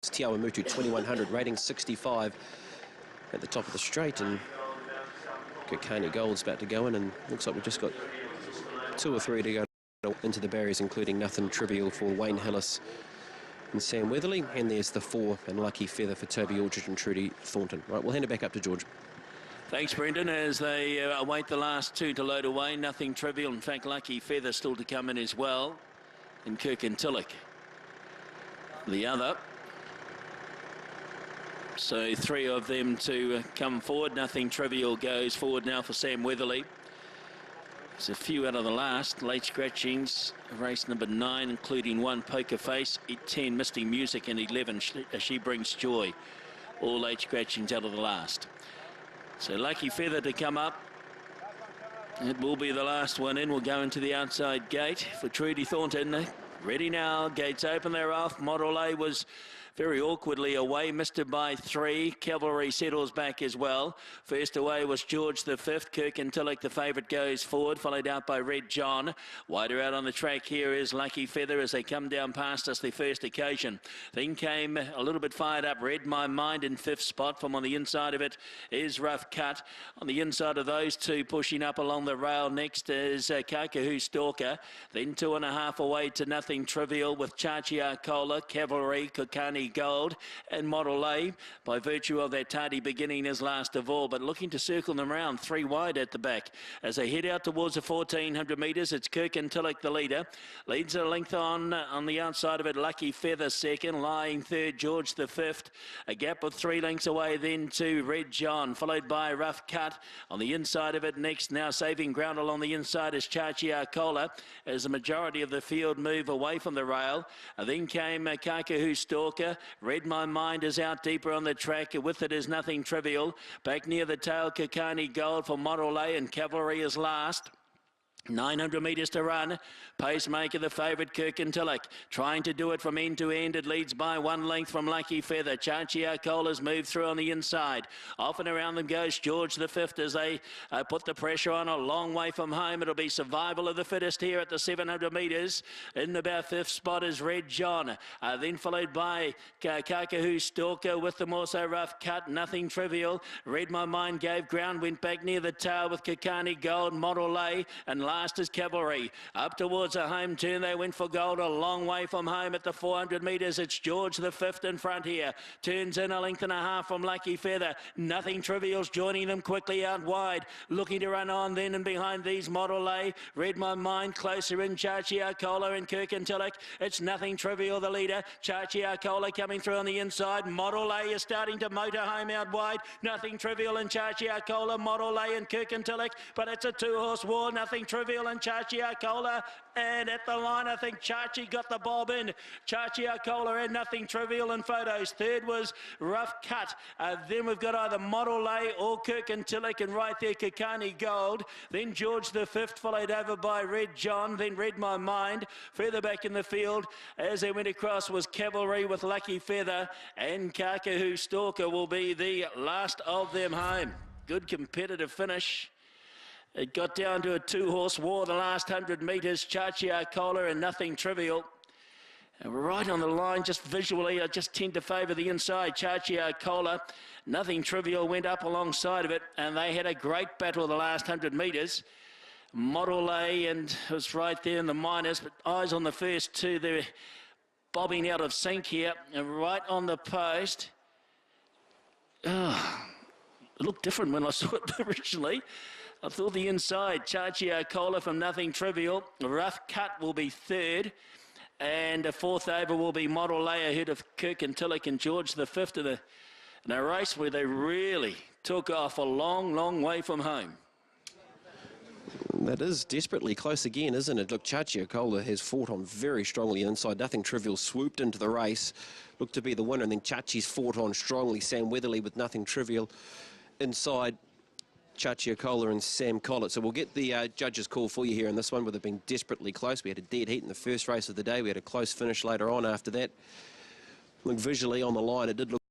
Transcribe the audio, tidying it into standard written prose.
It's AWAMUTU 2100, rating 65 at the top of the straight, and Kokani Gold's about to go in, and looks like we've just got 2 or 3 to go into the barriers, including Nothing Trivial for Wayne Hillis and Sam Weatherly, and there's the 4 and Lucky Feather for Toby Aldridge and Trudy Thornton. Right, we'll hand it back up to George. Thanks, Brendan, as they await the last 2 to load away. Nothing Trivial, in fact, Lucky Feather still to come in as well, and Kirkintilloch the other. So 3 of them to come forward. Nothing Trivial goes forward now for Sam Weatherly. There's a few out of the last. Late scratchings, race number 9, including 1 Poker Face, 10 Misty Music, and 11 She Brings Joy. All late scratchings out of the last. So Lucky Feather to come up. It will be the last one in. We'll go into the outside gate for Trudy Thornton. Ready now, gates open, they're off. Model A was very awkwardly away, missed it by 3. Cavalry settles back as well. First away was George the 5th. Kirkintilloch, the favourite, goes forward, followed out by Red John. Wider out on the track here is Lucky Feather as they come down past us the first occasion. Then came a little bit fired up Read My Mind in 5th spot. From on the inside of it is Rough Cut. On the inside of those 2 pushing up along the rail next is Kakahoo Stalker. Then 2.5 away to Nothing Trivial with Chachi, Arcola, Cavalry, Kokani Gold and Model A, by virtue of that tardy beginning as last of all, but looking to circle them around 3 wide at the back. As they head out towards the 1400 metres, it's Kirkintilloch the leader. Leads a length on the outside of it, Lucky Feather second, lying third, George the 5th. A gap of 3 lengths away then to Red John, followed by Rough Cut. On the inside of it next, now saving ground along the inside is Chachi, Arcola, as the majority of the field move away from the rail. Then came Kakahoo Stalker. Read My Mind is out deeper on the track. With it is Nothing Trivial. Back near the tail, Kokani Gold for Model A, and Cavalry is last. 900 metres to run. Pacemaker, the favourite, Kirkintilloch, trying to do it from end to end. It leads by 1 length from Lucky Feather. Chachi, Arcola's moved through on the inside. Off and around them goes George the 5th as they put the pressure on a long way from home. It'll be survival of the fittest here at the 700 metres. In about 5th spot is Red John. Then followed by Kakahoo Stalker, with them also Rough Cut, Nothing Trivial. Read My Mind gave ground, went back near the tail with Kokani Gold, Model A, and last is Cavalry. Up towards a home turn, they went for gold a long way from home at the 400 metres. It's George the 5th in front here. Turns in a length and a half from Lucky Feather. Nothing Trivial's joining them quickly out wide. Looking to run on then, and behind these Model A. Read My Mind closer in, Chachi, Arcola and Kirkintilloch. It's Nothing Trivial the leader. Chachi, Arcola coming through on the inside. Model A is starting to motor home out wide. Nothing Trivial and Chachi, Arcola, Model A and Kirkintilloch. But it's a 2-horse war. Nothing Trivial and Chachi, Arcola, and at the line I think Chachi got the bob in. Chachi, Arcola and Nothing Trivial in photos. Third was Rough Cut. Then we've got either Model A or Kirkintilloch, and right there Kokani Gold. Then George the 5th, followed over by Red John, then Read My Mind. Further back in the field as they went across was Cavalry with Lucky Feather, and Kakahoo Stalker will be the last of them home. Good competitive finish. It got down to a 2-horse war the last 100 metres. Chachi, Arcola and Nothing Trivial. And right on the line, just visually, I just tend to favour the inside. Chachi, Arcola, Nothing Trivial went up alongside of it, and they had a great battle the last 100 metres. Model A and was right there in the minors, but eyes on the first 2. They're bobbing out of sync here, and right on the post. Oh, it looked different when I saw it originally. I thought the inside, Chachi, Arcola from Nothing Trivial. Rough Cut will be 3rd. And a 4th over will be Model A ahead of Kirkintilloch and George the 5th in a race where they really took off a long, long way from home. That is desperately close again, isn't it? Look, Chachi, Arcola has fought on very strongly inside. Nothing Trivial swooped into the race, looked to be the winner, and then Chachi's fought on strongly. Sam Weatherly with Nothing Trivial inside Chachi, Arcola and Sam Collett. So we'll get the judges' call for you here in this one, where they've been desperately close. We had a dead heat in the first race of the day. We had a close finish later on after that. Look, visually on the line, it did look